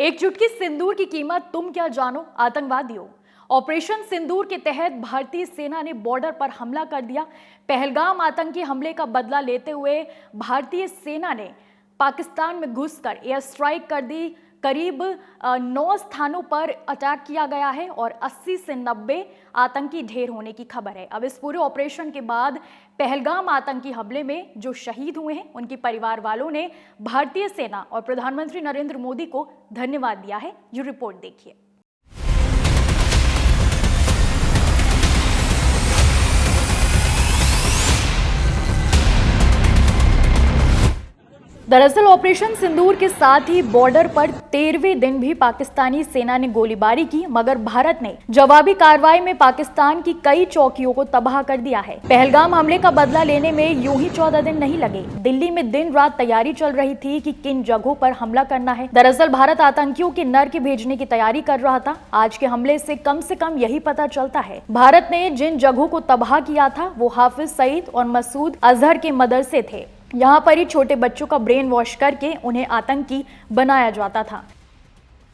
एक चुटकी सिंदूर की कीमत तुम क्या जानो आतंकवादियों। ऑपरेशन सिंदूर के तहत भारतीय सेना ने बॉर्डर पर हमला कर दिया। पहलगाम आतंकी हमले का बदला लेते हुए भारतीय सेना ने पाकिस्तान में घुसकर एयर स्ट्राइक कर दी। करीब 9 स्थानों पर अटैक किया गया है और 80 से 90 आतंकी ढेर होने की खबर है। अब इस पूरे ऑपरेशन के बाद पहलगाम आतंकी हमले में जो शहीद हुए हैं उनके परिवार वालों ने भारतीय सेना और प्रधानमंत्री नरेंद्र मोदी को धन्यवाद दिया है। जो रिपोर्ट देखिए। दरअसल ऑपरेशन सिंदूर के साथ ही बॉर्डर पर 13वें दिन भी पाकिस्तानी सेना ने गोलीबारी की, मगर भारत ने जवाबी कार्रवाई में पाकिस्तान की कई चौकियों को तबाह कर दिया है। पहलगाम हमले का बदला लेने में यूं ही 14 दिन नहीं लगे। दिल्ली में दिन रात तैयारी चल रही थी कि किन जगहों पर हमला करना है। दरअसल भारत आतंकियों के नर के भेजने की तैयारी कर रहा था। आज के हमले से कम यही पता चलता है भारत ने जिन जगहों को तबाह किया था वो हाफिज सईद और मसूद अजहर के मदरसे थे। यहाँ पर ही छोटे बच्चों का ब्रेन वॉश करके उन्हें आतंकी बनाया जाता था।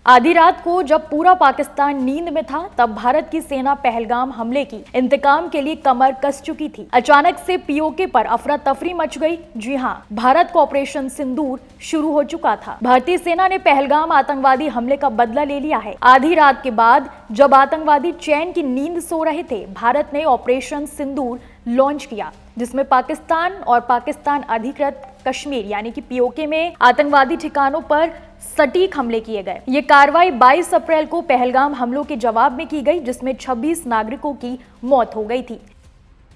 आधी रात को जब पूरा पाकिस्तान नींद में था तब भारत की सेना पहलगाम हमले की इंतकाम के लिए कमर कस चुकी थी। अचानक से पीओके पर अफरा तफरी मच गई। जी हाँ, भारत का ऑपरेशन सिंदूर शुरू हो चुका था। भारतीय सेना ने पहलगाम आतंकवादी हमले का बदला ले लिया है। आधी रात के बाद जब आतंकवादी चैन की नींद सो रहे थे, भारत ने ऑपरेशन सिंदूर लॉन्च किया, जिसमें पाकिस्तान और पाकिस्तान अधिकृत कश्मीर यानी कि पीओके में आतंकवादी ठिकानों पर सटीक हमले किए गए। ये कार्रवाई 22 अप्रैल को पहलगाम हमलों के जवाब में की गई, जिसमें 26 नागरिकों की मौत हो गई थी।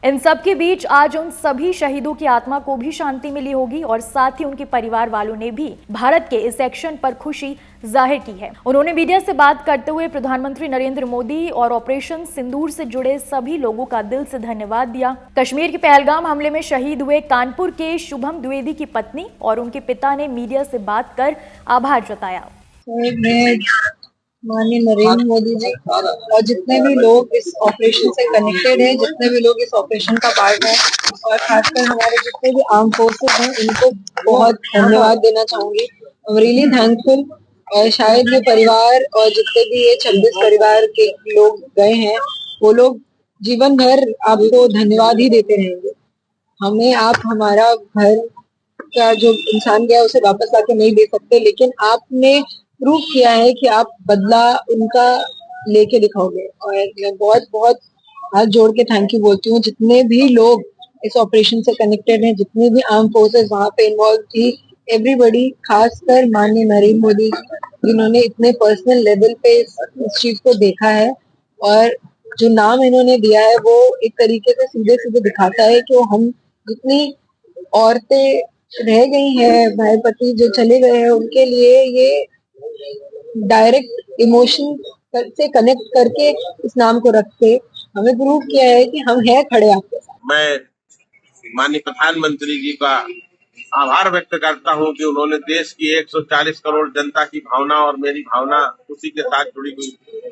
इन सब के बीच आज उन सभी शहीदों की आत्मा को भी शांति मिली होगी और साथ ही उनके परिवार वालों ने भी भारत के इस एक्शन पर खुशी जाहिर की है। उन्होंने मीडिया से बात करते हुए प्रधानमंत्री नरेंद्र मोदी और ऑपरेशन सिंदूर से जुड़े सभी लोगों का दिल से धन्यवाद दिया। कश्मीर के पहलगाम हमले में शहीद हुए कानपुर के शुभम द्विवेदी की पत्नी और उनके पिता ने मीडिया से बात कर आभार जताया। माननीय नरेंद्र मोदी जी और जितने भी लोग इस ऑपरेशन से कनेक्टेड हैं, जितने भी लोग इस ऑपरेशन का पार्ट हैं और खासकर हमारे जितने भी आर्म फोर्सेस हैं, इनको बहुत धन्यवाद देना चाहूंगी। Really thankful. और शायद ये परिवार और जितने भी ये 26 परिवार के लोग गए हैं, वो लोग जीवन भर आपको धन्यवाद ही देते रहेंगे। हमें आप हमारा घर का जो इंसान गया उसे वापस लाके नहीं दे सकते, लेकिन आपने प्रूव किया है कि आप बदला उनका लेके दिखाओगे। और मैं बहुत बहुत हाथ जोड़ के थैंक यू बोलती हूँ जितने भी लोग इस ऑपरेशन से कनेक्टेड हैं, जितनी भी आर्म फोर्सेस वहां पे इन्वॉल्व थी, एवरीबॉडी, खासकर माननीय नरेंद्र मोदी जिन्होंने इतने पर्सनल लेवल पे इस चीज को देखा है और जो नाम इन्होंने दिया है वो एक तरीके से सीधे सीधे दिखाता है कि हम जितनी औरतें रह गई हैं, भाई पति जो चले गए हैं, उनके लिए ये डायरेक्ट इमोशन से कनेक्ट करके इस नाम को रखते हमें प्रूव किया है कि हम हैं खड़े आपके साथ। मैं माननीय प्रधानमंत्री जी का आभार व्यक्त करता हूं कि उन्होंने देश की 140 करोड़ जनता की भावना और मेरी भावना उसी के साथ जुड़ी हुई।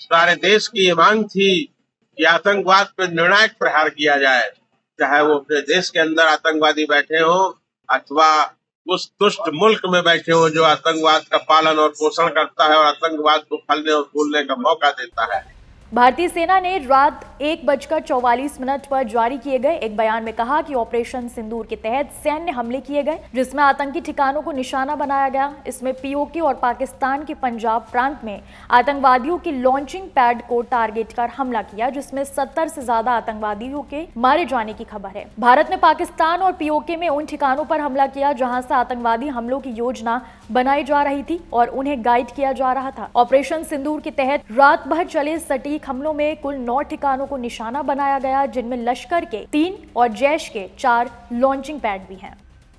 सारे देश की ये मांग थी कि आतंकवाद पर निर्णायक प्रहार किया जाए, चाहे वो अपने देश के अंदर आतंकवादी बैठे हो अथवा उस दुष्ट मुल्क में बैठे हो जो आतंकवाद का पालन और पोषण करता है और आतंकवाद को फलने और फूलने का मौका देता है। भारतीय सेना ने रात 1:44 पर जारी किए गए एक बयान में कहा कि ऑपरेशन सिंदूर के तहत सैन्य हमले किए गए, जिसमें आतंकी ठिकानों को निशाना बनाया गया। इसमें पीओके और पाकिस्तान के पंजाब प्रांत में आतंकवादियों की लॉन्चिंग पैड को टारगेट कर हमला किया, जिसमें 70 से ज्यादा आतंकवादियों के मारे जाने की खबर है। भारत ने पाकिस्तान और पीओके में उन ठिकानों पर हमला किया जहां से आतंकवादी हमलों की योजना बनाई जा रही थी और उन्हें गाइड किया जा रहा था। ऑपरेशन सिंदूर के तहत रात भर चले सटीक हमलों में कुल 9 ठिकानों को निशाना बनाया गया, जिनमें लश्कर के 3 और जैश के 4 लॉन्चिंग पैड भी हैं।